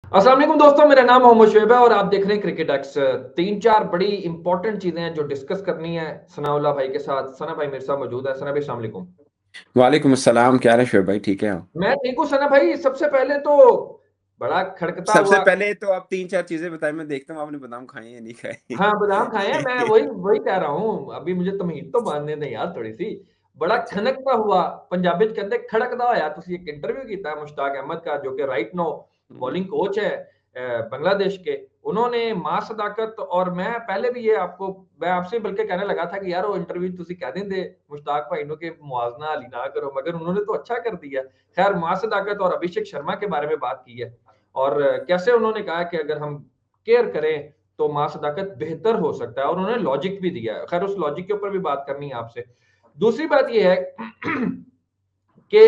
अस्सलाम वालेकुम दोस्तों, मेरा नाम मोहम्मद शुएब है और आप देख रहे हैं क्रिकेट एक्स। तीन चार बड़ी इंपॉर्टेंट चीजें हैं जो डिस्कस करनी है सनाउल्लाह भाई के साथ। सना भाई मेरे साथ मौजूद है। सना भाई, अस्सलाम वालेकुम। वालेकुम अस्सलाम। क्या हाल है शोएब भाई? ठीक है आप? मैं ठीक हूँ सना भाई। सबसे पहले तो बड़ा खड़कता सबसे हुआ। पहले तो आप तीन चार चीजें बताएं, मैं देखता हूँ आपने बादाम खाए या नहीं खाए। हाँ, बादाम खाए हैं। मैं वही वही कह रहा हूँ, अभी मुझे तमहीद तो बांधने दें यार थोड़ी सी। बड़ा अच्छा। खनकता हुआ, पंजाबी च कहते खड़कदा होया। तुसी एक इंटरव्यू कीता है मुश्ताक अहमद का, जो कि राइट नो हम्म। बॉलिंग कोच है बांग्लादेश के। उन्होंने मां सदाकत, और मैं पहले भी ये आपको, मैं आपसे बल्कि कहने लगा था कि यार वो इंटरव्यू तुसी कह देंदे मुश्ताक भाई नो के मुआवजना हाली ना करो, मगर उन्होंने तो अच्छा कर दिया। खैर, मां सदाकत और अभिषेक शर्मा के बारे में बात की है, और कैसे उन्होंने कहा कि अगर हम केयर करें तो मां सदाकत बेहतर हो सकता है, और उन्होंने लॉजिक भी दिया है। खैर, उस लॉजिक के ऊपर भी बात करनी है आपसे। दूसरी बात यह है कि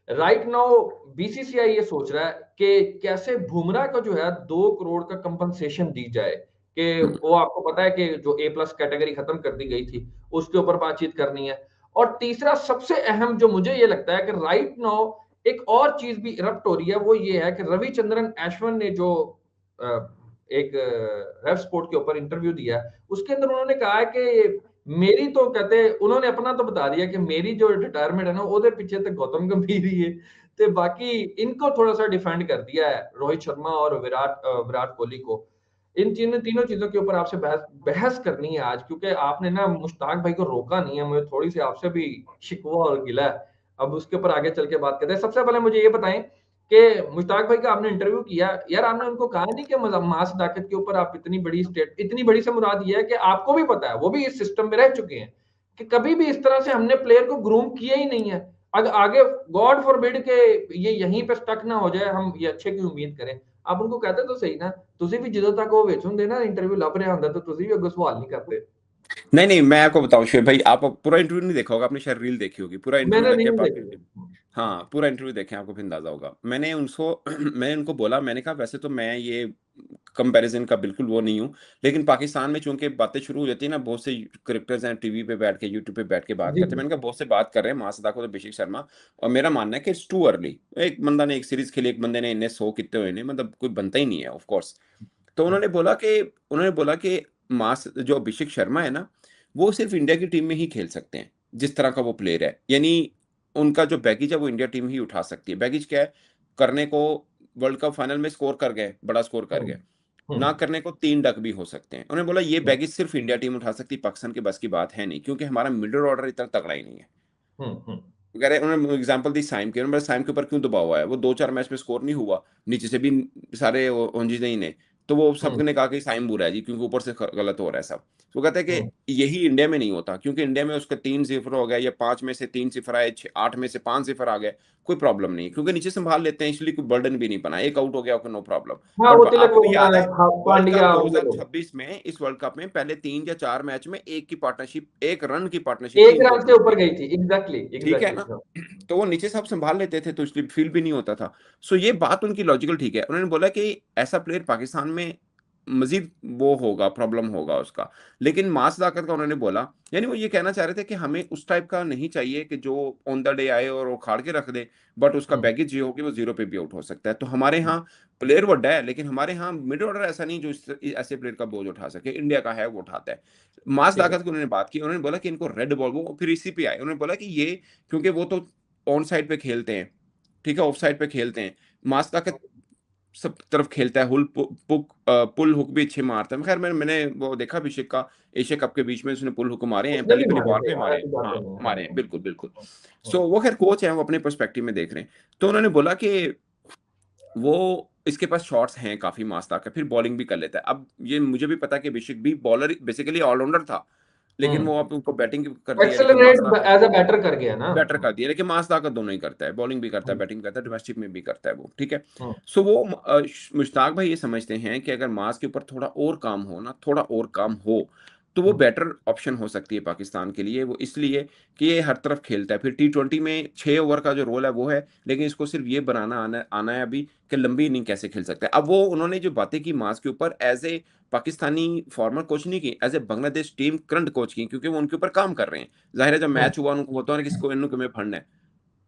राइट नाउ बीसीसीआई ये सोच रहा है कि कैसे बुमराह को जो है 2 करोड़ का कंपनसेशन दी जाए, कि हम्म। वो आपको पता है कि जो ए प्लस कैटेगरी खत्म कर दी गई थी, उसके ऊपर बातचीत करनी है। और तीसरा सबसे अहम जो मुझे ये लगता है कि राइट नाउ एक और चीज भी इरप्ट हो रही है, वो ये है कि रविचंद्रन अश्विन ने जो एक रेव स्पोर्ट के ऊपर इंटरव्यू दिया है, उसके अंदर उन्होंने कहा है कि मेरी तो कहते, उन्होंने अपना तो बता दिया कि मेरी जो रिटायरमेंट है ना, ਉਹਦੇ पीछे तो गौतम गंभीर ही है। तो बाकी इनको थोड़ा सा डिफेंड कर दिया है, रोहित शर्मा और विराट कोहली को। इन तीनों तीनों चीजों के ऊपर आपसे बहस बहस करनी है आज, क्योंकि आपने ना मुश्ताक भाई को रोका नहीं है। मुझे थोड़ी सी आपसे भी शिकवा और गिला है। अब उसके ऊपर आगे चल के बात करते हैं। सबसे पहले मुझे ये बताएं कि मुश्ताक भाई का आपने इंटरव्यू किया यार, आपने उनको कहा नहीं कि मां सदाकत के ऊपर आप इतनी बड़ी से मुराद ये है कि आपको भी पता है, वो भी इस सिस्टम में रह चुके हैं, कि कभी भी इस तरह से हमने प्लेयर को ग्रूम किया ही नहीं है। अगर आगे गॉड फॉरबिड के ये यहीं पे स्टक ना हो जाए, हम ये अच्छे की उम्मीद करें। आप उनको कहते तो सही ना, ਤੁਸੀਂ ਵੀ ਜਦੋਂ ਤੱਕ ਉਹ ਵੇਚੋਗੇ ਨਾ ਇੰਟਰਵਿਊ ਲੱਭ ਰਿਹਾ ਹੁੰਦਾ ਤਾਂ ਤੁਸੀਂ ਵੀ ਅੱਗੋਂ सवाल नहीं करते। नहीं नहीं, मैं आपको बताऊं शोएब भाई, आप पूरा इंटरव्यू नहीं देखा होगा, आपने शायद रील देखी होगी। पूरा इंटरव्यू मैंने देखे नहीं बाकी। देखी। हाँ, पूरा इंटरव्यू देखें, आपको फिर अंदाजा होगा। मैंने उनको मैंने उनको बोला, मैंने कहा वैसे तो मैं ये कंपैरिजन का बिल्कुल वो नहीं हूँ, लेकिन पाकिस्तान में चूंकि बातें शुरू हो जाती है ना, बहुत से क्रिकेटर्स हैं टीवी पे बैठ के, यूट्यूब पे बैठ के बात जी करते हैं। मैंने कहा बहुत से बात कर रहे हैं मासूद को, तो अभिषेक शर्मा। और मेरा मानना है कि इट्स टू अर्ली। एक बंदा ने एक सीरीज खेली, एक बंदे ने इन्हें 100 कितने हुए, नहीं मतलब कोई बनता ही नहीं है ऑफ कोर्स। तो उन्होंने बोला कि मास जो अभिषेक शर्मा है ना, वो सिर्फ इंडिया की टीम में ही खेल सकते हैं, जिस तरह का वो प्लेयर है। यानी उनका जो बैगेज है वो इंडिया टीम ही उठा सकती है। बैगेज क्या है? करने को वर्ल्ड कप फाइनल में स्कोर कर गए, बड़ा स्कोर कर हम्म गए। ना हम्म करने को 3 डक भी हो सकते हैं। उन्होंने बोला ये हम्म बैगेज सिर्फ इंडिया टीम उठा सकती है, पाकिस्तान के बस की बात है नहीं, क्योंकि हमारा मिडिल ऑर्डर इतना तगड़ा ही नहीं है। हम्म कह रहे उन्होंने एग्जांपल दी साइम की। उन्होंने बोला, साइम के ऊपर क्यों दबाव आया? वो 2-4 मैच में स्कोर नहीं हुआ, नीचे से भी सारे ओंजीजे ही ने। तो वो हम्म सबने कहा कि साइम बुरा है जी, क्योंकि ऊपर से गलत हो रहा है सब। तो वो कहते हैं हम्म कि यही इंडिया में नहीं होता, क्योंकि इंडिया में उसका 3-0 हो गया, या 5 में से 3 सिफर आए, 8 में से 5 सिफर आ गए, कोई प्रॉब्लम नहीं, क्योंकि नीचे संभाल लेते हैं, इसलिए कोई बर्डन भी नहीं बना। एक आउट हो गया, ओके, नो प्रॉब्लम। हाँ, वो बट तिलक आपको भी वर्मा याद है, है वर्ल्ड कप पांड्या, वो लोग। 2026 में, इस वर्ल्ड कप में पहले 3 या 4 मैच में एक की पार्टनरशिप, 1 रन की पार्टनरशिप थी एक इनको रन से ऊपर ऊपर की। गई थी। एग्जैक्टली ठीक है एग्जैक्टली। ना? तो वो नीचे सब संभाल लेते थे, तो इसलिए फील भी नहीं होता था। सो ये बात उनकी लॉजिकल ठीक है। उन्होंने बोला कि ऐसा प्लेयर पाकिस्तान में मजीद वो होगा, प्रॉब्लम होगा उसका। लेकिन मास ताकत का उन्होंने बोला, यानी वो ये कहना चाह रहे थे कि हमें उस टाइप का नहीं चाहिए कि जो ऑन द डे आए और वो खाड़ के रख दे, बट उसका हम्म बैगेज ये हो कि वो जीरो पे भी आउट हो सकता है। तो हमारे यहाँ प्लेयर बड़ा है, लेकिन हमारे यहाँ मिड ऑर्डर ऐसा नहीं जो ऐसे प्लेयर का बोझ उठा सके। इंडिया का है, वो उठाता है। मास ठीक है। ताकत की उन्होंने बात की। उन्होंने बोला कि इनको रेड बॉल, वो फिर इसी पे आए। उन्होंने बोला कि ये, क्योंकि वो तो ऑन साइड पे खेलते हैं, ठीक है, ऑफ साइड पे खेलते हैं। मास ताकत सब तरफ खेलता है, पुल हुक भी अच्छे मारता है। खैर मैंने वो देखा अभिषेक का, एशिया कप के बीच में उसने पुल हुक मारे हैं, उसने पहली भी पहली मारे बॉल थे पे यार, मारे ऐसी हैं। बात हाँ, नहीं है। मारे हैं, बिल्कुल बिल्कुल। हम्म, सो वो खैर कोच है, वो अपने पर्सपेक्टिव में देख रहे हैं। तो उन्होंने बोला कि वो, इसके पास शॉट्स हैं काफी, मास ताकत, फिर बॉलिंग भी कर लेता है। अब ये मुझे भी पता है कि अभिषेक भी बॉलर बेसिकली ऑलराउंडर था, लेकिन वो अब उनको बैटिंग कर दिया, लेकिन मास एक्सेलरेट ताकत एज अ बैटर कर गया ना। बेटर कर दिया। लेकिन मास ताकत दोनों ही करता है, बॉलिंग भी करता है, हम्म बैटिंग करता है, डोमेस्टिक में भी करता है वो, ठीक है। हम्म सो वो मुश्ताक भाई ये समझते हैं कि अगर मास के ऊपर थोड़ा और काम हो ना, थोड़ा और काम हो, तो वो हम्म बेटर ऑप्शन हो सकती है पाकिस्तान के लिए। वो इसलिए कि ये हर तरफ खेलता है। फिर T20 में 6 ओवर का जो रोल है वो है, लेकिन इसको सिर्फ ये बनाना आना आना है अभी कि लंबी इनिंग कैसे खेल सकता है। अब वो उन्होंने जो बातें की मास के ऊपर, as a Pakistani former coach नहीं की, as a Bangladesh team current coach की, क्योंकि वो उनके ऊपर काम कर रहे हैं। जाहिर है, जब हम्म मैच हुआ उनको होता है ना, किसको इन्हों में फंड है।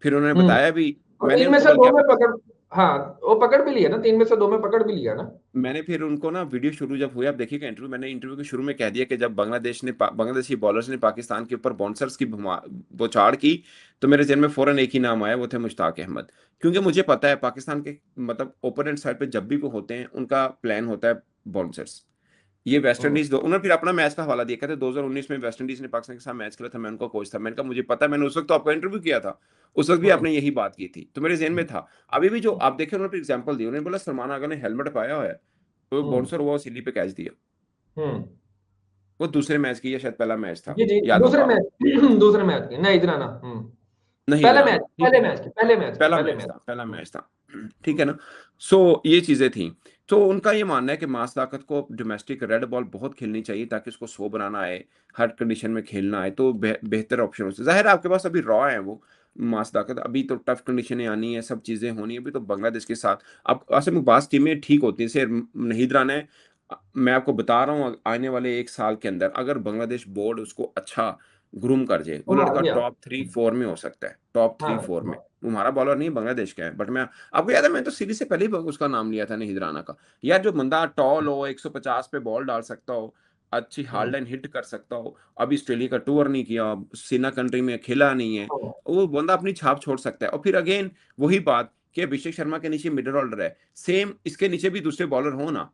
फिर उन्होंने हम्म। बताया भी, और मैंने इनमें उनको से बल्कि दो में पकड़, हाँ, वो पकड़ भी लिया ना, 3 में से 2 में पकड़ भी लिया ना। मैंने फिर उनको ना वीडियो शुरू जब हुई, आप देखिएगा इंटरव्यू, मैंने इंटरव्यू के शुरू में कह दिया कि जब बांग्लादेशी बॉलर्स ने पाकिस्तान के ऊपर बाउंसर्स की बौछार की, तो मेरे जहन में फौरन एक ही नाम आया, वो थे मुश्ताक अहमद। क्योंकि मुझे पता है पाकिस्तान के मतलब ओपोनेंट साइड पे जब भी वो होते हैं उनका प्लान होता है बाउंसर्स। ये वेस्ट हम्म। इंडीज दो, उन्होंने फिर अपना मैच का हवाला दिया, कहते 2019 में वेस्ट इंडीज ने पाकिस्तान के साथ मैच खेला था, मैं उनका कोच था। मैंने कहा मुझे पता है, मैंने उस वक्त तो आपका इंटरव्यू किया था, उस वक्त भी हम्म। आपने यही बात की थी, तो मेरे जहन में था। अभी भी जो आप देखें, उन्होंने एग्जाम्पल दी, उन्होंने बोला सलमान आगा ने हेलमेट पाया हुआ है, तो हम्म। बाउंसर हुआ, सिल्ली पे कैच दिया। हम्म। वो दूसरे मैच की या शायद पहला मैच था, जी जी, याद दूसरे होगा आपको। मैच दूसरे मैच की नहीं इतना ना। नहीं पहले दिलाना, मैच, ठीक है। पहला पहले मैच मैच। था, पहला मैच था। ठीक है ना। सो ये चीजें थी। तो उनका ये मानना है कि मास ताकत को डोमेस्टिक रेड बॉल बहुत खेलनी चाहिए, ताकि उसको 100 बनाना आए, हर कंडीशन में खेलना है, तो बेहतर ऑप्शन हो सकता है। जाहिर है आपके पास अभी रॉ है वो मास ताकत, अभी तो टफ कंडीशनें आनी है, सब चीजें होनी है, अभी तो बांग्लादेश के साथ अब असल में बास टीमें ठीक होती हैं। सिर्फ नहीं है। मैं आपको बता रहा हूँ, आने वाले 1 साल के अंदर अगर बांग्लादेश बोर्ड उसको अच्छा ग्रूम कर जाए, वो तो मार लड़का दिया। टॉप 3-4 में हो सकता है, टॉप 3-4 में। हाँ। वो हमारा बॉलर नहीं है, बांग्लादेश का है, बट मैं आपको याद है, मैं तो सीरीज से पहले ही उसका नाम लिया था, नहीं हिदराना का। यार जो बंदा टॉल हो, 150 पे बॉल डाल सकता हो, अच्छी हार्ड हम्म। लाइन हिट कर सकता हो, अभी ऑस्ट्रेलिया का टूर नहीं किया, सीना कंट्री में खेला नहीं है, हाँ। वो बंदा अपनी छाप छोड़ सकता है। और फिर अगेन वही बात कि अभिषेक शर्मा के नीचे मिडिल ऑर्डर है, सेम इसके नीचे भी दूसरे बॉलर हो ना,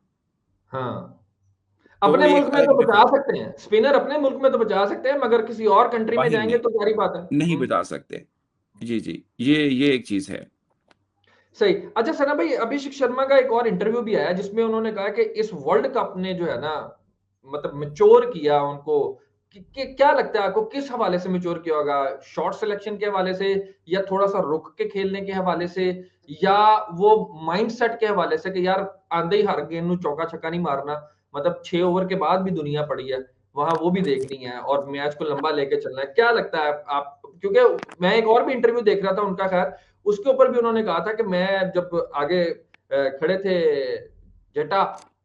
हाँ। तो वो अपने मुल्क एक में तो अलग बचा डिफरेंस। सकते हैं स्पिनर, अपने मुल्क में तो बचा सकते हैं, मगर किसी और कंट्री में बाहिर जाएंगे नहीं, तो सारी बात है। नहीं बता सकते। जी जी, ये एक चीज है। सही। अच्छा सना भाई, अभिषेक शर्मा का एक और इंटरव्यू भी आया जिसमें उन्होंने कहा कि इस वर्ल्ड कप ने जो है ना, मतलब मेच्योर किया उनको। क्या लगता है आपको, किस हवाले से मेच्योर किया होगा? शॉर्ट सिलेक्शन के हवाले से, या थोड़ा सा रुक के खेलने के हवाले से, या वो माइंडसेट के हवाले से कि यार आंदे ही हर गेंद नु चौका छक्का नहीं मारना, मतलब 6 ओवर के बाद भी दुनिया पड़ी है, वहां वो भी देखनी है और मैच को लंबा लेके चलना है। क्या लगता है आप, क्योंकि मैं एक और भी इंटरव्यू देख रहा था उनका, खैर उसके ऊपर भी उन्होंने कहा था कि मैं जब आगे खड़े थे जेटा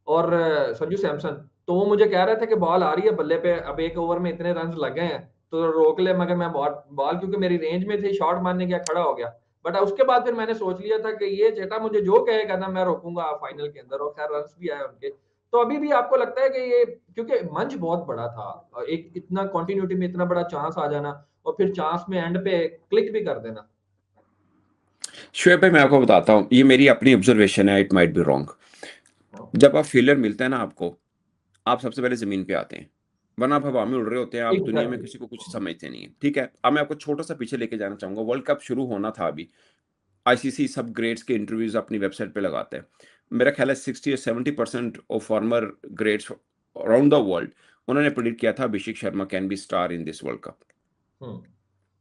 और संजू सैमसन, तो वो मुझे कह रहे थे कि बॉल आ रही है बल्ले पे, अब 1 ओवर में इतने रन लग गए हैं तो रोक ले, मगर मैं बॉल बॉल क्योंकि मेरी रेंज में थी, शॉट मारने गया, खड़ा हो गया। बट उसके बाद फिर मैंने सोच लिया था कि ये जेटा मुझे जो कहेगा ना मैं रोकूंगा फाइनल के अंदर, और खैर रन भी आए उनके। तो अभी भी आपको लगता है कि ये, क्योंकि मंच बहुत बड़ा था, एक इतना कंटिन्यूटी में इतना बड़ा चांस आ जाना, और फिर चांस में एंड पे क्लिक भी कर देना। शोएब भाई, मैं आपको बताता हूँ, ये मेरी अपनी ऑब्जर्वेशन है, इट माइट बी रॉन्ग। जब आप फेलियर मिलता है ना आपको, आप सबसे पहले जमीन पे आते हैं, वरना आप हवा में उड़ रहे होते हैं, आप दुनिया में एग्जैक्टली। किसी को कुछ समझते नहीं है। ठीक है, अब मैं आपको छोटा सा पीछे लेके जाना चाहूंगा। वर्ल्ड कप शुरू होना था अभी, आईसीसी सब ग्रेड्स के इंटरव्यूज अपनी वेबसाइट पे लगाते हैं। मेरा ख्याल है 60 या 70% of former greats around the world, उन्होंने प्रेडिक्ट किया था Abhishek Sharma can be star in this World Cup. Hmm.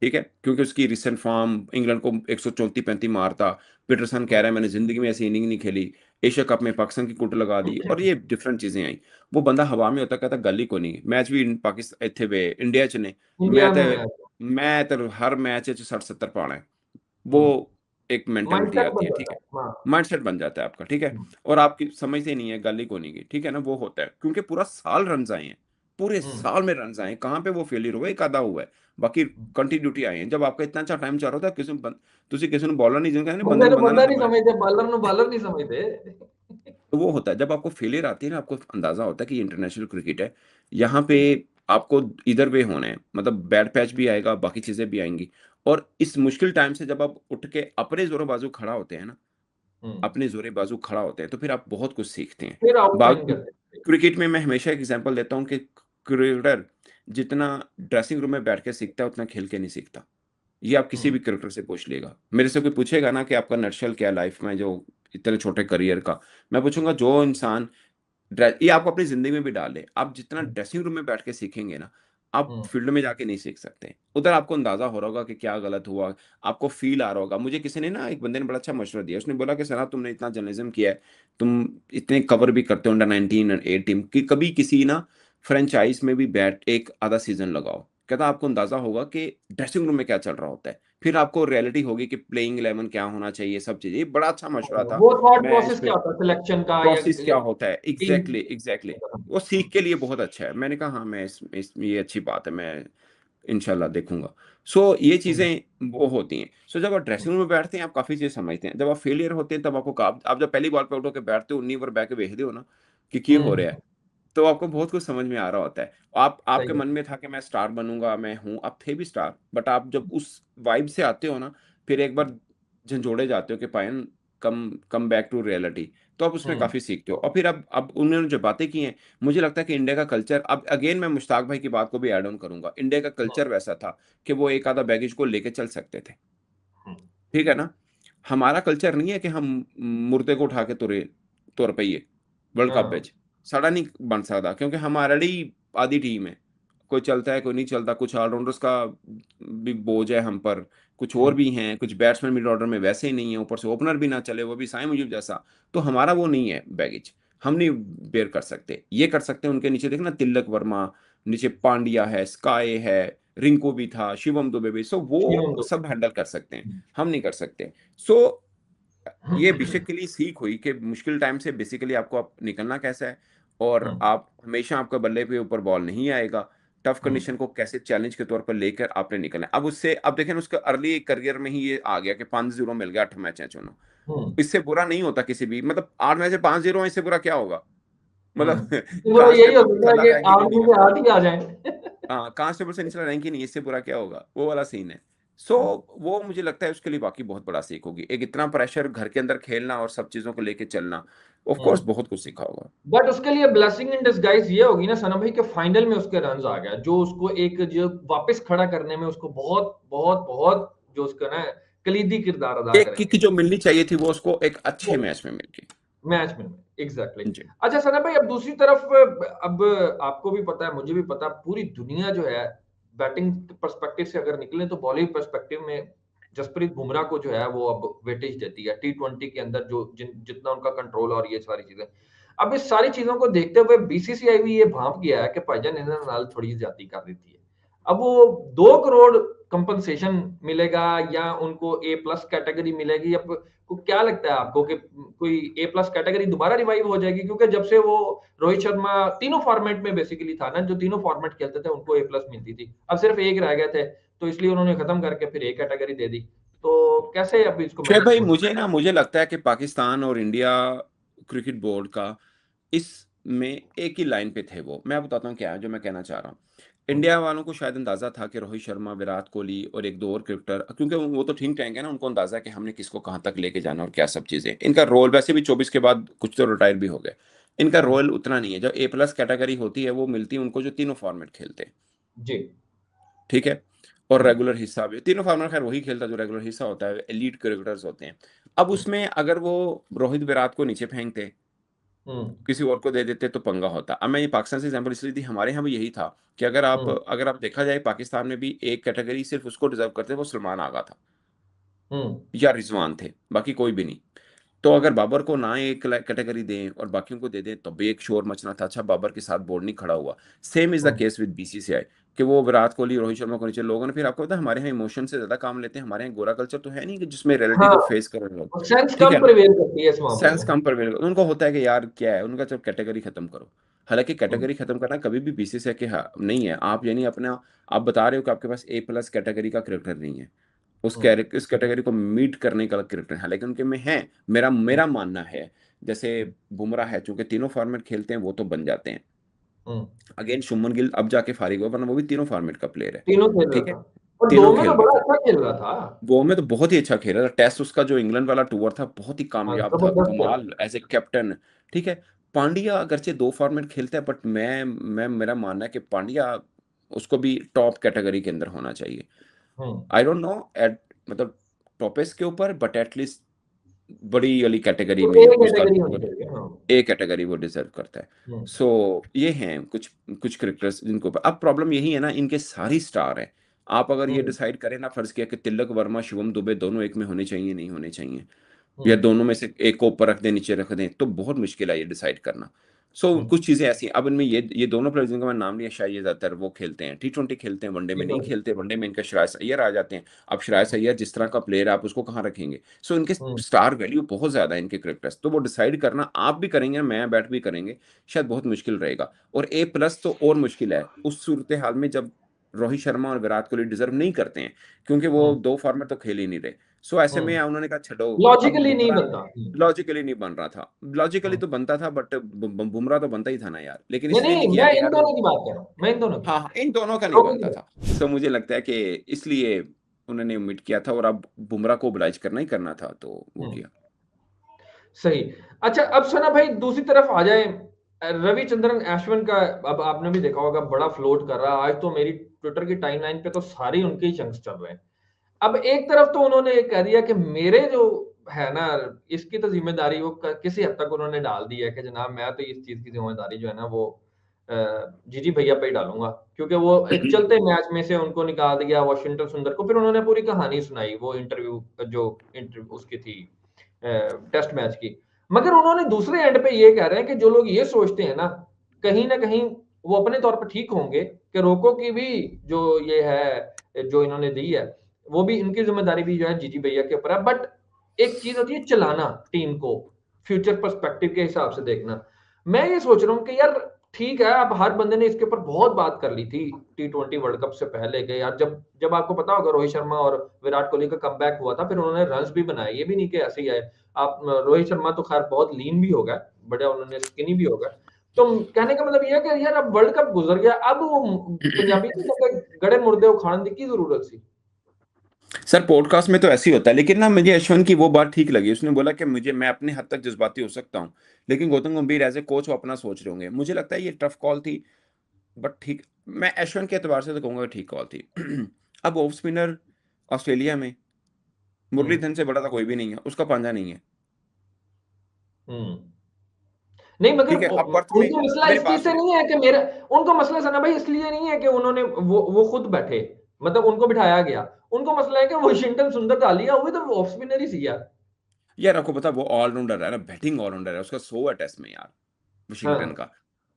ठीक है, क्योंकि उसकी रिसेंट फॉर्म, इंग्लैंड को 134-35 मारता, पीटरसन कह रहा है मैंने जिंदगी में ऐसी इनिंग नहीं खेली, एशिया कप में पाकिस्तान की कुट लगा दी, और ये डिफरेंट चीजें आई। वो बंदा हवा में होता, कहता गल ही को नहीं, मैच भी पाकिस्तान इतने वे इंडिया च ने, इंडिया में मैं तो हर मैच 60-70 पाना है। वो मैच एक मेंटेलिटी माइंडसेट आती बन है, ठीक जाता है, है। हाँ। माइंडसेट बन जाता है आपका, ठीक है। और आपकी समझते नहीं है, गल ही को नहीं की, ठीक है ना, वो होता है क्योंकि पूरा साल रन आए हैं, पूरे हम्म। साल में रन आए हैं, कहाँ पे वो फेलियर हुआ, एक आधा हुआ है, बाकी कंटिन्यूटी आई है। जब आपका इतना अच्छा टाइम चल रहा था, किसी ने बॉलर नहीं, जिनका बंदे बंदे ने तो बंदा बंदा नहीं नहीं दबाया। समझते, बॉलर नु बॉलर नहीं समझते। तो वो होता है, जब आपको फेलियर आती है ना, आपको अंदाजा होता है कि ये इंटरनेशनल क्रिकेट है, यहाँ पे आपको इधर वे होना है, मतलब बैड पैच भी आएगा, बाकी चीजें भी आएंगी। और इस मुश्किल टाइम से जब आप उठ के अपने जोरों बाजू खड़ा होते हैं ना, हम्म। अपने जोरे बाजू खड़ा होते हैं, तो फिर आप बहुत कुछ सीखते हैं। फिर आउटशाइन बाकी करते हैं। क्रिकेट में मैं हमेशा एक एग्जांपल देता हूँ कि क्रिकेटर जितना ड्रेसिंग रूम में बैठ के सीखता है, उतना खेल के नहीं सीखता। ये आप किसी हम्म। भी क्रिकेटर से पूछ लेगा। मेरे से कोई पूछेगा ना कि आपका नटशल क्या लाइफ में, जो इतने छोटे करियर का, मैं पूछूंगा जो इंसान ये आपको अपनी जिंदगी में भी डाले, आप जितना हम्म। ड्रेसिंग रूम में बैठ के सीखेंगे ना, आप हम्म। फील्ड में जाके नहीं सीख सकते। उधर आपको अंदाजा हो रहा होगा कि क्या गलत हुआ, आपको फील आ रहा होगा। मुझे किसी ने ना, एक बंदे ने बड़ा अच्छा मशवरा दिया, उसने बोला कि सना तुमने इतना जर्नलिज्म किया है, तुम इतने कवर भी करते हो अंडर 19 और 8 टीम की, कभी किसी ना फ्रेंचाइज में भी बैठ एक आधा सीजन लगाओ, कहता आपको अंदाजा होगा कि ड्रेसिंग रूम में क्या चल रहा होता है, फिर आपको रियलिटी होगी कि प्लेइंग 11 क्या होना चाहिए, सब चीजें। ये बड़ा अच्छा मशवरा था। वो थॉट मैं इस प्रोसेस पे क्या होता है सिलेक्शन का, प्रोसेस या क्या होता है, टीम। एग्जैक्टली एग्जैक्टली, वो सीख के लिए बहुत अच्छा है। मैंने कहा हाँ, मैं ये अच्छी बात है, मैं इंशाल्लाह देखूंगा। सो ये हम्म, चीजें वो होती हैं। सो जब आप ड्रेसिंग रूम में बैठते हैं आप काफी चीज समझते हैं। जब आप फेलियर होते हैं तब आपको आप जब पहली बॉल पे आउट होकर बैठते हो, उन्हीं पर बैठ के देखते हो ना कि की हो रहा है, तो आपको बहुत कुछ समझ में आ रहा होता है। आप सही आपके है। मन में था कि मैं स्टार बनूंगा, मैं हूं, आप थे भी स्टार, बट आप जब उस वाइब से आते हो ना, फिर एक बार झंझोड़े जाते हो कि पायन कम कम बैक टू रियलिटी, तो आप उसमें हम्म, काफी सीखते हो। और फिर अब उन्होंने जो बातें की हैं, मुझे लगता है कि इंडिया का कल्चर, अब अगेन मैं मुश्ताक भाई की बात को भी ऐड ऑन करूंगा, इंडिया का कल्चर वैसा था कि वो एक आधा बैगेज को लेके चल सकते थे, हम्म, ठीक है ना। हमारा कल्चर नहीं है कि हम मुर्दे को उठा के तुर पइए वर्ल्ड कप हाँ, ਵਿੱਚ साड़ा नहीं बन सकता, क्योंकि हम ऑलरेडी आधी टीम है, कोई चलता है कोई नहीं चलता, कुछ ऑलराउंडर्स का भी बोझ है हम पर, कुछ और हम्म, भी हैं, कुछ बैट्समैन मिड ऑर्डर में वैसे ही नहीं है, ऊपर से ओपनर भी ना चले वो भी साइम मुजीब जैसा, तो हमारा वो नहीं है बैगेज, हम नहीं बेयर कर सकते। ये कर सकते हैं उनके नीचे देखना, तिलक वर्मा, नीचे पांड्या है, स्काई है, रिंकू भी था, शिवम दुबे भी, सो वो श्रीराम दो। सब हैंडल कर सकते हैं, हम नहीं कर सकते। सो ये बेसिकली सीख हुई कि मुश्किल टाइम से बेसिकली आपको आप निकलना कैसा है, और हम्म, आप हमेशा आपका बल्ले पे ऊपर बॉल नहीं आएगा, टफ हम्म, कंडीशन को कैसे चैलेंज के तौर पर लेकर आपने निकलना है। अब उससे अब देखें ना, उसका अर्ली करियर में ही ये आ गया कि 5-0 मिल गया 8 मैच है चुनो, हम्म, इससे बुरा नहीं होता किसी भी, मतलब 8 मैच में 5-0 है, इससे बुरा क्या होगा, मतलब तो वो यही हो कांस्टेबल सकता है थल्ला कि रैंक ही आठ नहीं में है। से 8 ही आ जाए। हाँ, कांस्टेबल से निचला रैंक ही नहीं है, इससे बुरा क्या होगा, वो वाला सीन है। सो वो मुझे लगता है उसके लिए बाकी बहुत बड़ा सीख होगी, एक इतना प्रेशर घर के अंदर खेलना और सब चीजों को लेके चलना, ऑफ कोर्स बहुत कुछ सीखा होगा। बट उसके लिए ब्लेसिंग इन डिस्गाइज ये होगी ना सना भाई, कि फाइनल में उसके रन्स आ गया, जो उसको एक जो वापस खड़ा करने में उसको बहुत बहुत बहुत जो उसका ना कलीदी किरदार अदा एक करेंगे। किक जो मिलनी चाहिए थी वो उसको एक अच्छे मैच में मिल गई। मैच में एग्जैक्टली जी। अच्छा सना भाई, अब दूसरी तरफ, अब आपको भी पता है मुझे भी पता है, पूरी दुनिया जो है बैटिंग पर्सपेक्टिव से अगर निकले तो बॉलिंग पर्सपेक्टिव में जसप्रीत बुमराह को जो है वो अब वेटेज देती है T20 के अंदर, जो जितना उनका कंट्रोल और ये सारी चीजें। अब इस सारी चीजों को देखते हुए बीसीसीआई भी ये भांप गया है कि भाईजान इन्होंने नाल थोड़ी ज्यादा कर देती है। अब वो 2 करोड़ कंपनसेशन मिलेगा या उनको A+ कैटेगरी मिलेगी, अब को क्या लगता है आपको कि कोई A+ कैटेगरी दोबारा रिवाइव हो जाएगी? क्योंकि जब से वो रोहित शर्मा तीनों फॉर्मेट में बेसिकली था ना, जो तीनों फॉर्मेट खेलते थे उनको A+ मिलती थी, अब सिर्फ एक रह गए थे, तो इसलिए उन्होंने खत्म करके फिर A कैटेगरी दे दी। तो कैसे अब इसको शोएब मैनेज भाई, हो मुझे सकता ना मुझे लगता है कि पाकिस्तान और इंडिया क्रिकेट बोर्ड का इसमें एक ही लाइन पे थे। वो मैं बताता हूँ क्या है जो मैं कहना चाह रहा हूँ। है? इंडिया वालों को शायद अंदाजा था कि रोहित शर्मा, विराट कोहली और एक दो और क्रिकेटर, क्योंकि वो तो थिंक टैंक है ना, उनको अंदाजा है कि हमने किसको कहाँ तक लेके जाना और क्या सब चीजें। इनका रोल वैसे भी 24 के बाद कुछ तो रिटायर भी हो गए, इनका हम्म, रोल उतना नहीं है। जो A+ कैटेगरी होती है वो मिलती है उनको जो तीनों फॉर्मेट खेलते हैं, जी। ठीक है, और हम्म, रेगुलर हिस्सा भी। तीनों फॉर्मेट खैर वही खेलता है जो रेगुलर हिस्सा होता है, एलीट क्रिकेटर्स होते हैं। अब हम्म, उसमें अगर वो रोहित विराट को नीचे फेंकते, हम्म, किसी और को दे देते तो पंगा होता। अब मैं ये पाकिस्तान से एग्जांपल इसलिए दी, हमारे यहाँ भी यही था कि हम्म, अगर आप देखा जाए पाकिस्तान में भी एक कैटेगरी सिर्फ उसको डिजर्व करते, वो सलमान आगा था हम्म, या रिजवान थे, बाकी कोई भी नहीं। तो अगर बाबर को ना एक कैटेगरी दें और बाकियों को दे दें तो भी एक शोर मचना था। अच्छा, बाबर के साथ बोर्ड नहीं खड़ा हुआ। Same is the hmm. Case with BCCI कि वो विराट कोहली, रोहित शर्मा को नीचे लोगों ने, फिर आपको पता है हमारे यहाँ इमोशन से ज्यादा काम लेते हैं। हमारे यहाँ गोरा कल्चर तो है नहीं कि जिसमें रियलिटी हाँ, को फेस करें लोग, सेंस ठीक कम है ना। प्रिवेल करती है इस मामले सेंस में। कम पर उनको होता है कि यार क्या है उनका, जब कैटेगरी खत्म करो। हालांकि हम्म, कैटेगरी खत्म करना कभी भी बीसीसीआई के नहीं है। आप यानी अपना, आप बता रहे हो कि आपके पास A+ कैटेगरी का क्रिकेटर नहीं है, हम्म, इस कैटेगरी को मीट करने का क्रिकेटर है, हालांकि उनके में है। मेरा हम्म, मेरा मानना है, जैसे बुमराह है, चूंकि तीनों फॉर्मेट खेलते हैं वो तो बन जाते हैं। हम्म। अगेन शुभमन गिल अब जाके फारिग हुआ, वरना वो भी तीनों फॉर्मेट का प्लेयर है, तीनों खेल रहा ठीक है, था और तीनों दो में खेल तो रहा बड़ा था। अच्छा खेल रहा था। वो में तो बहुत ही अच्छा खेला था। टेस्ट उसका जो इंग्लैंड वाला टूर था बहुत ही हाँ, कामयाब था, जबरदस्त खेला। कमाल एज ए कैप्टन, ठीक है। पांड्या अगरचे दो फॉर्मेट खेलता है, बट मैं मेरा मानना है कि पांड्या उसको भी टॉप कैटेगरी के अंदर होना चाहिए। हम्म, आई डोंट नो एट, मतलब टॉपेस्ट के ऊपर, बट एटलीस्ट बड़ी वाली कैटेगरी तो में ए उसका, कैटेगरी होनी चाहिए। हाँ। ए कैटेगरी वो डिजर्व करता है। हम्म, सो ये हैं कुछ कुछ क्रिकेटर्स जिनको, अब प्रॉब्लम यही है ना, इनके सारी स्टार हैं। आप अगर ये हम्म, डिसाइड करें ना, फर्ज किया कि तिलक वर्मा, शिवम दुबे दोनों एक में होने चाहिए, नहीं होने चाहिए, या हम्म, दोनों में से एक को ऊपर रख दें नीचे रख दें, तो बहुत मुश्किल है ये डिसाइड करना। सो हम्म। कुछ चीजें ऐसी हैं। अब इनमें ये दोनों प्लेयर्स जिनका मैं नाम लिया, शायद ये ज्यादातर वो खेलते हैं T20 खेलते हैं, वनडे में ठीक नहीं है। खेलते। वनडे में इनका श्रेयस अय्यर आ जाते हैं। अब श्रेयस अय्यर जिस तरह का प्लेयर है, आप उसको कहाँ रखेंगे। सो इनके हम्म, स्टार वैल्यू बहुत ज्यादा है इनके क्रिकेटर्स, तो वो डिसाइड करना आप भी करेंगे, मैं बैट भी करेंगे, शायद बहुत मुश्किल रहेगा। और A+ तो और मुश्किल है उस सूरत हाल में, जब रोहित शर्मा और विराट कोहली डिजर्व नहीं करते हैं, क्योंकि वो हम्म, 2 फॉर्मेट तो खेल ही नहीं रहे। सो ऐसे में हम्म। उन्होंने कहा छोड़ो, अब लॉजिकली नहीं बुमराह बनता। लॉजिकली नहीं बन रहा था। लॉजिकली हम्म। तो बनता था, बट बुमराह तो बनता ही था ना यार, लेकिन नहीं इसलिए नहीं, नहीं किया मैं कि इन यार दोनों की बात कर रहा हूँ, मैं इन दोनों की। हाँ हाँ, इन दोनों का नहीं रोको बनता की था। सो मुझे लगता है कि इसलिए उन्होंने उम्मीद किया था, और अब बुमराह को ओबलाइज करना ही करना था, तो वो बात। किया। सही। अच्छा, अब सना भाई दूसरी तरफ आ जाए। रविचंद्रन अश्विन का, अब आपने भी देखा होगा, बड़ा फ्लोट कर रहा है आज तो। मेरी ट्विटर की टाइमलाइन पे तो सारी उनके ही चंक्स चल रहे हैं। अब एक तरफ तो उन्होंने ये कह दिया कि मेरे जो है ना, इसकी तो जिम्मेदारी वो किसी हद तक उन्होंने डाल दी है कि जनाब मैं तो इस चीज की जिम्मेदारी जो है ना वो जीजी भैया पे ही डालूंगा, क्योंकि वो एक चलते मैच में से उनको निकाल दिया वॉशिंगटन सुंदर को। फिर उन्होंने पूरी कहानी सुनाई, वो इंटरव्यू जो इंटरव्यू उसकी थी टेस्ट मैच की। मगर उन्होंने दूसरे एंड पे ये कह रहे हैं कि जो लोग ये सोचते हैं ना कहीं वो अपने तौर पर ठीक होंगे कि रोको की भी जो ये है जो इन्होंने दी है, वो भी इनकी जिम्मेदारी भी जो है जीजी भैया के ऊपर है। बट एक चीज होती है चलाना टीम को, फ्यूचर पर्सपेक्टिव के हिसाब से देखना। मैं ये सोच रहा हूँ कि यार ठीक है, अब हर बंदे ने इसके ऊपर बहुत बात कर ली थी T20 वर्ल्ड कप से पहले के यार, जब जब आपको पता होगा रोहित शर्मा और विराट कोहली का कमबैक हुआ था, फिर उन्होंने रन्स भी बनाए, ये भी नहीं कि ऐसे ही आए। आप रोहित शर्मा तो खैर बहुत लीन भी हो गया, बड़ा उन्होंने स्किनी भी हो गया। तो कहने का मतलब ये है कि यार अब वर्ल्ड कप गुजर गया, अब वो पंजाबी नहीं कहते गड़े मुर्दे उखाड़ने की जरूरत थी। सर पॉडकास्ट में तो ऐसे ही होता है, लेकिन ना मुझे यशवंत की वो बात ठीक लगी। उसने बोला कि मुझे मैं अपने हद तक जज्बाती हो सकता हूँ, लेकिन गौतम गंभीर एज ए कोच वो अपना सोच रहे होंगे। मुझे लगता है ये टफ कॉल थी, बट ठीक, मैं यशवंत के एतबार से तो कहूंगा ठीक कॉल थी। अब ऑफ स्पिनर ऑस्ट्रेलिया में हम्म, मुरलीधरन से बड़ा तो कोई भी नहीं है, उसका पंजा नहीं है। हम्म। नहीं मगर ठीक है, अब पर्थ में उनको मसला मेरी इस बात चीज से सुने। नहीं है कि मेरा, उनको मसला सना भाई इसलिए नहीं है कि उन्होंने वो खुद बैठे, मतलब उनको बिठाया गया। उनको मसला है कि वॉशिंगटन सुंदर डालिया हुई तो ऑफ स्पिनर ही सी यार। यार आपको पता वो ऑलराउंडर है ना, बैटिंग ऑलराउंडर है, उसका 100 है टेस्ट में यार, वाशिंगटन हाँ, का।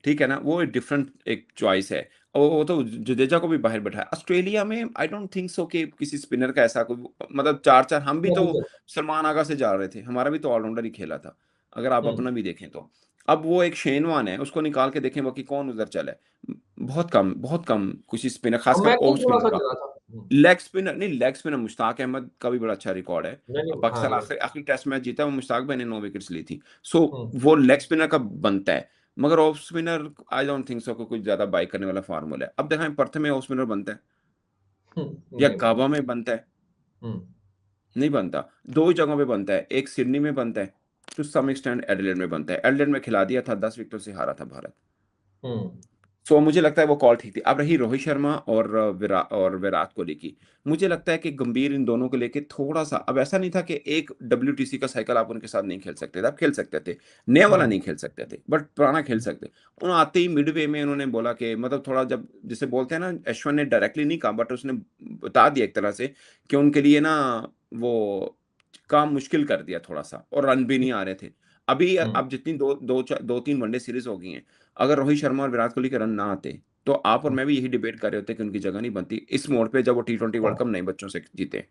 ठीक है ना, वो एक डिफरेंट एक चॉइस है। और वो तो जडेजा को भी बाहर बैठाया ऑस्ट्रेलिया में। आई डोंट थिंक सो कि किसी स्पिनर का ऐसा कोई, मतलब चार चार हम भी मैं तो भी कहता सलमान आगा से जा रहे थे, हमारा भी तो ऑलराउंडर ही खेला था, अगर आप हूँ। अपना भी देखें तो। अब वो एक शेनवान है, उसको निकाल के देखें बाकी कौन उधर चले। बहुत कम किसी स्पिनर, और खासकर मैं ऑफ खुद थोड़ा स्पिनर सा का। डरा था। लेग स्पिनर नहीं, लेग स्पिनर मुश्ताक अहमद का भी बड़ा अच्छा रिकॉर्ड है। नहीं अब नहीं, हाँ पाकिस्तान ये। आखिरी आखिरी टेस्ट मैच जीता वो मुश्ताक भाई ने 9 विकेट्स ली थी। सो हम्म, वो लेग स्पिनर का बनता है, मगर off spinner I don't think so कोई ज्यादा बाई करने वाला फार्मूला है। अब देखें पर्थ में ऑफ स्पिनर बनता है या नहीं गाबा बनता। में बनता है? हम्म, नहीं बनता। दो ही जगहों पे बनता है, एक सिडनी में बनता है, टू सम एक्सटेंड एडिलेड में बनता है। एडिलेड में खिला दिया था, 10 विकेटों से हारा था भारत। हम्म, सो मुझे लगता है वो कॉल ठीक थी। अब रही रोहित शर्मा और विराट कोहली की, मुझे लगता है कि गंभीर इन दोनों को लेके थोड़ा सा, अब ऐसा नहीं था कि एक WTC का साइकिल आप उनके साथ नहीं खेल सकते थे, आप खेल सकते थे, नया वाला हाँ, नहीं खेल सकते थे, बट पुराना खेल सकते। उन्होंने आते ही मिडवे में उन्होंने बोला कि मतलब थोड़ा, जब जिसे बोलते हैं ना, अश्विन ने डायरेक्टली नहीं कहा, बट उसने बता दिया एक तरह से कि उनके लिए ना वो काम मुश्किल कर दिया थोड़ा सा, और रन भी नहीं आ रहे थे। अभी हम्म, अब जितनी दो तीन वनडे सीरीज हो गई हैं, अगर रोहित शर्मा और विराट कोहली के रन ना आते, तो आप और हम्म, मैं भी यही डिबेट कर रहे होते कि उनकी जगह नहीं बनती इस मोड़ पे, जब वो T20 वर्ल्ड कप हाँ, नए बच्चों से जीते।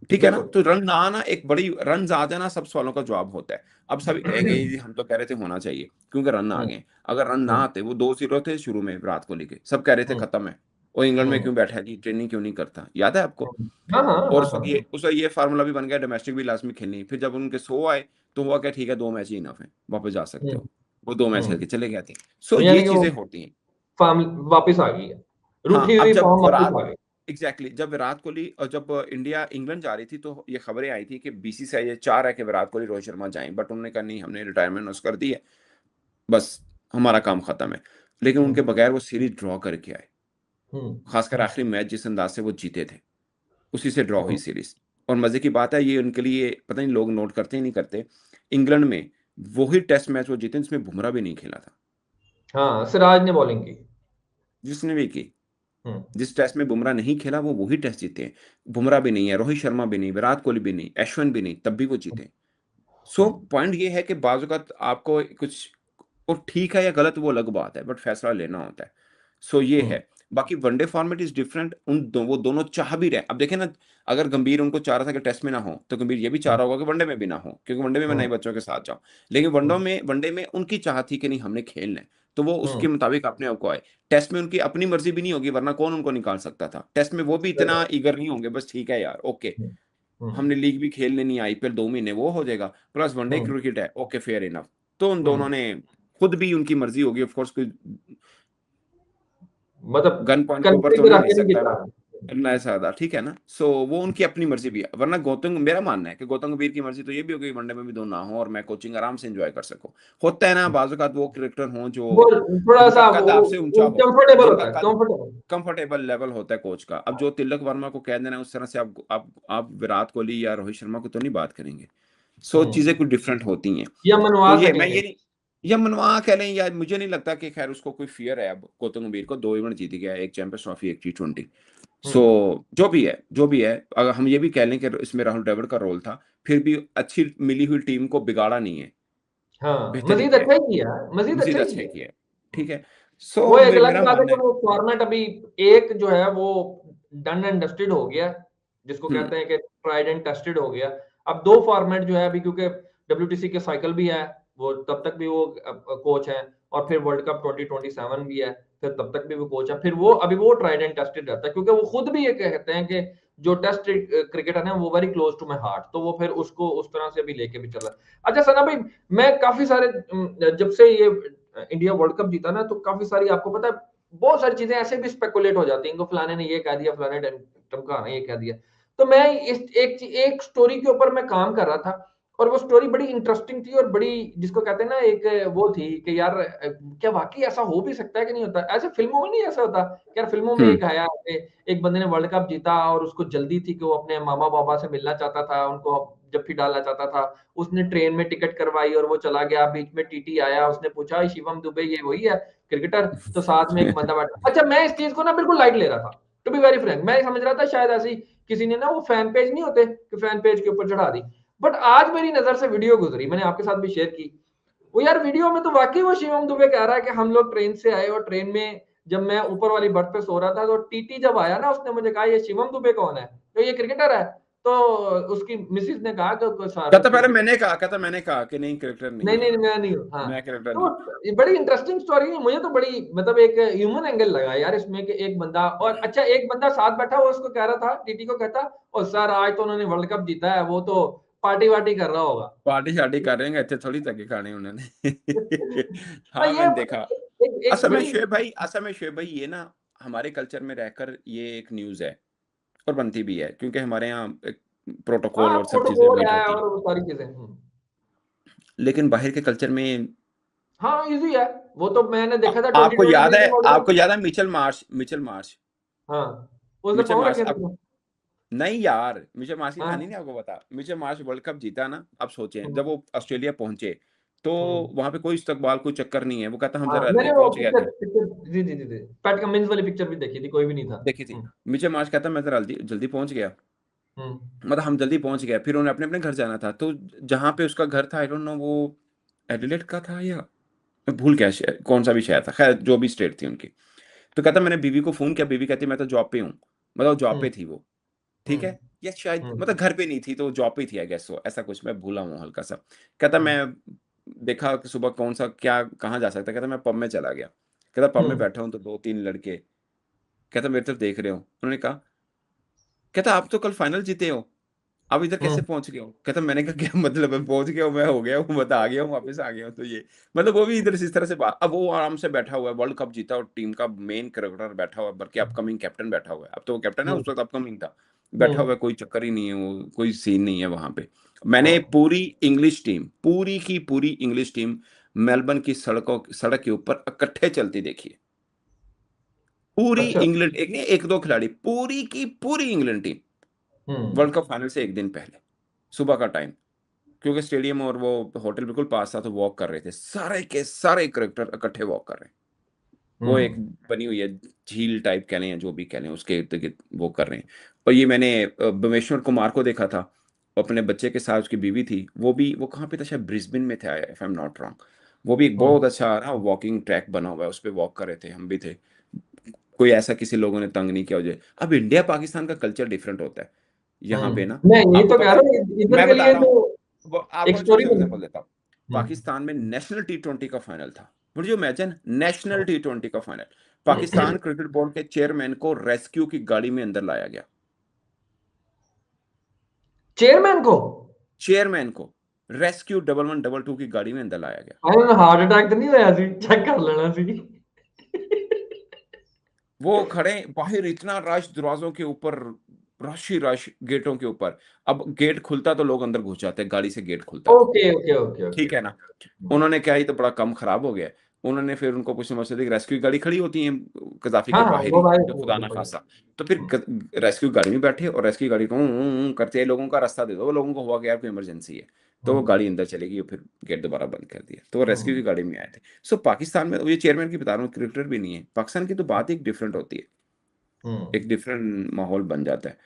ठीक है ना, बिल्कुल। तो रन ना आना एक बड़ी, रन आ जाना सब सवालों का जवाब होता है। अब सभी कहेंगे "ये हम तो कह रहे थे होना चाहिए क्योंकि रन आ हम्म, गए"। अगर रन ना हम्म, आते, वो 2-0 थे शुरू में विराट कोहली के, सब कह रहे थे हम्म, खत्म है, वो इंग्लैंड में हम्म, क्यों बैठा है जी, ट्रेनिंग क्यों नहीं करता, याद है आपको? हाँ हाँ और हाँ हाँ हाँ। उस वक्त ये फार्मूला भी बन गया, डोमेस्टिक भी लास्ट में खेलनी। फिर जब उनके 100 आए, तो हुआ क्या, ठीक है 2 मैच ही इनफ है, वापस जा सकते हम्म, हो। वो 2 मैच खेल हम्म। के चले गए थे। सो तो ये यानी कि वो चीजें होती हैं। फॉर्म वापस आ गई है, हाँ, रूठी अब हुई जब फॉर्म वापस विराट, आ गई। एग्जैक्टली जब विराट कोहली और जब इंडिया इंग्लैंड जा रही थी, तो ये खबरें आई थी कि BCCI ये चाह रहा है कि विराट कोहली रोहित शर्मा जाएं, बट उन्होंने कहा नहीं, हमने रिटायरमेंट अनाउंस कर दी है, बस हमारा काम खत्म है। लेकिन उनके हम्म, बगैर वो सीरीज ड्रॉ करके आए, हम्म, खासकर आखिरी मैच जिस अंदाज से वो जीते थे, उसी से ड्रॉ हुई हम्म। सीरीज। और मजे की बात है, ये उनके लिए पता नहीं लोग नोट करते ही नहीं करते, इंग्लैंड में वही टेस्ट मैच वो जीते जिसमें बुमराह भी नहीं खेला था, हाँ, सिराज ने बॉलिंग की। जिसने भी की। हम्म, जिस टेस्ट में बुमराह नहीं खेला, वो वही टेस्ट जीते हैं। बुमराह भी नहीं है, रोहित शर्मा भी नहीं, विराट कोहली भी नहीं, अश्विन भी नहीं, तब भी वो जीते। सो हम्म, पॉइंट ये है कि बाज़ औक़ात आपको कुछ, वो ठीक है या गलत वो अलग बात है, बट फैसला लेना होता है। सो ये हम्म, है। बाकी वनडे फॉर्मेट इज डिफरेंट, वो दोनों चाह भी रहे। अब देखें ना, अगर गंभीर उनको चाह रहा था कि टेस्ट में ना हो, तो गंभीर ये भी चाह हम्म, रहा होगा कि वनडे में भी ना हो, क्योंकि वनडे में मैं हम्म, नए बच्चों के साथ जाऊं। लेकिन हम्म, वनडे में उनकी चाह थी कि नहीं, हमने खेलना है। तो वो उसके मुताबिक अपने आप को आए। टेस्ट में उनकी अपनी मर्जी भी नहीं होगी, वरना कौन उनको निकाल सकता था। टेस्ट में वो भी इतना ईगर नहीं होंगे, बस ठीक है यार, ओके हमने लीग भी खेल लेनी है, आईपीएल 2 महीने वो हो जाएगा, प्लस वनडे क्रिकेट है, ओके फेयर इनफ। तो उन दोनों ने खुद भी उनकी मर्जी होगी, ऑफ कोर्स कोई मतलब गन पॉइंट के ऊपर कंट्री तो में नहीं रह ले के नहीं सकता जीता। ना ज्यादा, ठीक है ना। सो वो उनकी अपनी मर्जी भी है, वरना गौतम, मेरा मानना है कि गौतम गंभीर की मर्जी तो ये भी होगी वनडे में भी दो ना हो और मैं कोचिंग आराम से एंजॉय कर सकूं। होता है ना बाज़ औक़ात वो क्रिकेटर हों जो वो थोड़ा जिनका सा कद आपसे ऊंचा हो, कंफर्टेबल जिनका होता है, कद कंफर्टेबल। कंफर्टेबल लेवल होता है कोच का। अब जो तिलक वर्मा को कह देना उस तरह से आप विराट कोहली या रोहित शर्मा को तो नहीं बात करेंगे। सो चीजें कुछ डिफरेंट होती हैं। या तो मनवा ये मैं सकेंगे। ये नहीं, या मनवा कह लें, या मुझे नहीं लगता कि खैर उसको कोई फियर है। अब गौतम गंभीर को 2 इवेंट जीत गया, एक चैंपियंस ट्रॉफी, एक टी20। सो हम्म। जो भी है, अगर हम ये भी कह लें कि इसमें राहुल द्रविड़ का रोल था, फिर भी अच्छी मिली हुई टीम को बिगाड़ा नहीं है, हाँ, बेहतर ही मजीद किया है, अच्छा ही किया है, मजीद अच्छा मजीद ही अच्छा ही किया किया है, है। ठीक है। सो वो एक अलग मेरा बात है मानना कि है। वो फॉर्मेट अभी एक जो है वो डन एंड डस्टेड हो गया, जिसको हम्म कहते हैं कि ट्राइड एंड टेस्टेड हो गया। अब 2 फॉर्मेट जो है अभी, क्योंकि डब्ल्यूटीसी के साइकिल भी है, वो तब तक भी वो कोच हैं, और फिर वर्ल्ड कप 2027 भी है, फिर तब तक भी वो कोच है। फिर वो अभी वो ट्राइड एंड टेस्टेड रहता है, क्योंकि वो खुद भी ये कहते हैं कि जो टेस्ट क्रिकेट है ना वो very close to my heart, तो वो फिर उसको उस तरह से भी लेके भी चल रहा है। अच्छा सना भाई, मैं काफ़ी सारे जब से ये इंडिया वर्ल्ड कप जीता ना, तो काफ़ी सारी आपको पता है बहुत सारी चीजें ऐसे भी स्पेकुलेट हो जाती हैं कि फलाने ने ये कह दिया, फलाने ढमकाना ये कह दिया। तो मैं इस एक स्टोरी के ऊपर मैं काम कर रहा था, और वो स्टोरी बड़ी इंटरेस्टिंग थी और बड़ी, जिसको कहते हैं ना, एक वो थी कि यार क्या वाकई ऐसा हो भी सकता है कि नहीं होता। ऐसे फिल्मों में नहीं ऐसा होता कि यार फिल्मों में एक हम्म आया एक बंदे ने वर्ल्ड कप जीता और उसको जल्दी थी कि वो अपने मामा बाबा से मिलना चाहता था, उनको जफ्फी डालना चाहता था। उसने ट्रेन में टिकट करवाई और वो चला गया, बीच में टीटी आया, उसने पूछा शिवम दुबे ये वही है क्रिकेटर, तो साथ में एक बंदा बैठा। अच्छा, मैं इस चीज को ना बिल्कुल लाइट ले रहा था, टू बी वेरी फ्रैंक। मैं समझ रहा था शायद ऐसी किसी ने ना वो फैन पेज नहीं होते कि फैन पेज के ऊपर चढ़ा दी। बट आज मेरी नजर से वीडियो गुजरी, मैंने आपके साथ भी शेयर की। वो यार वीडियो में तो वाकई वो शिवम दुबे कह रहा है कि हम लोग ट्रेन से आए और ट्रेन में जब मैं ऊपर वाली बर्थ पे सो रहा था, तो टीटी जब आया ना, उसने मुझे कहा ये शिवम दुबे कौन है, तो ये क्रिकेटर है। तो उसकी मिसिस ने कहा कि सर कहता पहले मैंने कहा कि नहीं क्रिकेटर नहीं नहीं, है, नहीं, मैं नहीं हूँ। हाँ, मैं क्रिकेटर नहीं। तो ये बड़ी इंटरेस्टिंग स्टोरी है। मुझे तो बड़ी मतलब एक ह्यूमन एंगल लगा यार इसमें कि एक बंदा, और अच्छा एक बंदा साथ बैठा हुआ उसको कह रहा था, टीटी को कहता, और सर आज तो उन्होंने वर्ल्ड कप जीता है, वो तो पार्टी वार्टी कर रहा होगा। पार्टी शार्टी कर रहे हैं, अच्छे थोड़ी धक्के खाने उन्होंने। तो हाँ ये मैंने देखा। एक बड़ी असल में शोएब भाई ये ना हमारे कल्चर में रहकर ये एक न्यूज़ है, और बनती भी है, क्योंकि हमारे यहाँ एक प्रोटोकॉल हाँ, और सब चीजें प्रोटोकॉल मीट है होती हैं। और वो सारी चीजें। लेकिन बाहर के कल्चर में हाँ, इजी है। वो तो मैंने देखा था आपको याद 2023 है, में वर्ल्ड कप। आपको याद है मिचेल मार्श हाँ, उसने मिचेल पाँव मार्श रखे थे अब उसमें। नहीं यार, मिचेल मार्श की कहानी हाँ। नहीं आपको पता। मिचेल मार्श वर्ल्ड कप जीता ना, अब सोचें हम्म, जब वो ऑस्ट्रेलिया पहुंचे तो हम्म। वहां पे कोई इस्तकबाल, कोई चक्कर नहीं है। वो कहता हम हाँ, जरा जल्दी मैंने वो पहुंच गया पिक्चर थे, पिक्चर जी, जी, जी, जी। पैट कमिंस वाली पिक्चर भी देखी थी, कोई भी नहीं था। देखी थी। मिचेल मार्श कहता मैं जरा जल्दी जल्दी पहुंच गया, हुँ, मतलब हम जल्दी पहुंच गए। फिर उन्हें अपने अपने घर जाना था, तो जहाँ पे उसका घर था, आई डोंट नो वो एडिलेड का था या मैं भूल गया कौन सा भी शहर था, खैर जो भी स्टेट थी उनकी। तो कहता मैंने बीवी को फोन किया, बीवी कहती मैं तो जॉब पे हूँ, मतलब जॉब हुँ, पे थी वो, ठीक हुँ, है। या शायद हुँ, मतलब घर पे नहीं थी, तो जॉब पे थी आई गेस, सो ऐसा कुछ मैं भूला हूँ हल्का सा। कहता हुँ, मैं देखा कि सुबह कौन सा क्या कहाँ जा सकता है, कहता मैं पब में चला गया। कहता पब में हुँ, बैठा हूँ तो 2-3 लड़के कहता मेरी तरफ देख रहे हो। उन्होंने कहा, कहता आप तो कल फाइनल जीते हो, आप इधर हुँ, कैसे पहुंच गए हो। कहता मैंने कहा क्या मतलब है, पहुंच गया हूँ, मैं हो गया हूँ, बता आ गया हूँ, वापस आ गया हूँ। तो ये मतलब वो भी इधर से इस तरह से बात। अब वो आराम से बैठा हुआ है, वर्ल्ड कप जीता और टीम का मेन क्रिकेटर बैठा हुआ है, बल्कि अपकमिंग कैप्टन बैठा हुआ है। अब तो वो कैप्टन है, हुँ, उस वक्त अपकमिंग था, बैठा हुँ, हुआ है, कोई चक्कर ही नहीं है, वो कोई सीन नहीं है वहां पे। मैंने हाँ, पूरी इंग्लिश टीम, पूरी की पूरी इंग्लिश टीम मेलबर्न की सड़क के ऊपर इकट्ठे चलती देखी है। पूरी अच्छा, इंग्लैंड, एक नहीं एक दो खिलाड़ी, पूरी की पूरी इंग्लैंड टीम हुँ, वर्ल्ड कप फाइनल से एक दिन पहले सुबह का टाइम, क्योंकि स्टेडियम और वो होटल बिल्कुल पास था, तो वॉक कर रहे थे, सारे के सारे क्रिकेटर इकट्ठे वॉक कर रहे हैं। वो एक हुँ, बनी हुई है झील टाइप कह लें या जो भी कह लें, उसके इर्द गिर्द वो कर रहे हैं। और ये मैंने भुवनेश्वर कुमार को देखा था, वो अपने बच्चे के साथ, उसकी बीवी थी, वो भी, वो कहाँ पे था, शायद ब्रिस्बेन में था if I am not wrong. वो भी एक हुँ, बहुत अच्छा ना वॉकिंग ट्रैक बना हुआ है, उस पर वॉक कर रहे थे, हम भी थे। कोई ऐसा किसी लोगों ने तंग नहीं किया मुझे। अब इंडिया पाकिस्तान का कल्चर डिफरेंट होता है यहाँ पे हुँ। ना। मैं यही आपको तो कह पता रहा है, हूँ, इधर मैं के लिए बताता जो हूँ, वो एक आपको एक छोटी स्टोरी सी बनी। एग्जांपल देता हूँ। हुँ, पाकिस्तान में नेशनल टी20 का फाइनल था, would you imagine national T20 का फाइनल, पाकिस्तान क्रिकेट बोर्ड के चेयरमैन को रेस्क्यू की गाड़ी में अंदर लाया गया, चेयरमैन को रेस्क्यू 1112 की गाड़ी में अंदर लाया गया। उन्होंने हार्ट अटैक तो नहीं होया सी, चेक कर लेना सी। वो खड़े बाहर, इतना रश दरवाजों के ऊपर, रश ही रश गेटों के ऊपर। अब गेट खुलता तो लोग अंदर घुस जाते, गाड़ी से गेट खुलता तो, ओके ओके ओके ओके। ठीक है ना। उन्होंने क्या, ही तो बड़ा कम खराब हो गया। उन्होंने फिर उनको पूछने मकसद रेस्क्यू गाड़ी खड़ी होती है कजाफी के हाँ हाँ बाहर वो ही, भाई जो खुदा ना वो खासा, तो फिर रेस्क्यू गाड़ी में बैठे और रेस्क्यू गाड़ी को करते हैं, लोगों का रास्ता दे दो, वो लोगों को हुआ कि यार कोई इमरजेंसी है, तो वो गाड़ी अंदर चलेगी और फिर गेट दोबारा बंद कर दिया, तो वो रेस्क्यू की गाड़ी में आए थे। सो पाकिस्तान में ये चेयरमैन की बता रहा हूँ, क्रिकेटर भी नहीं है, पाकिस्तान की तो बात ही डिफरेंट होती है, एक डिफरेंट माहौल बन जाता है।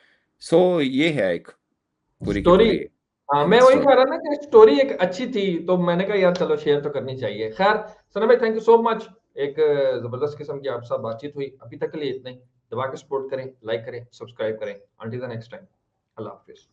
सो ये है एक पूरी की स्टोरी। पूरी हाँ मैं वही स्टोरी। कह रहा ना कि स्टोरी एक अच्छी थी, तो मैंने कहा यार चलो शेयर तो करनी चाहिए। खैर सना भाई, थैंक यू सो मच। एक जबरदस्त किस्म की आपके साथ बातचीत हुई। अभी तक के लिए इतना ही। दबा के सपोर्ट करें, लाइक करें, सब्सक्राइब करें। Until the next time, Allah Hafiz.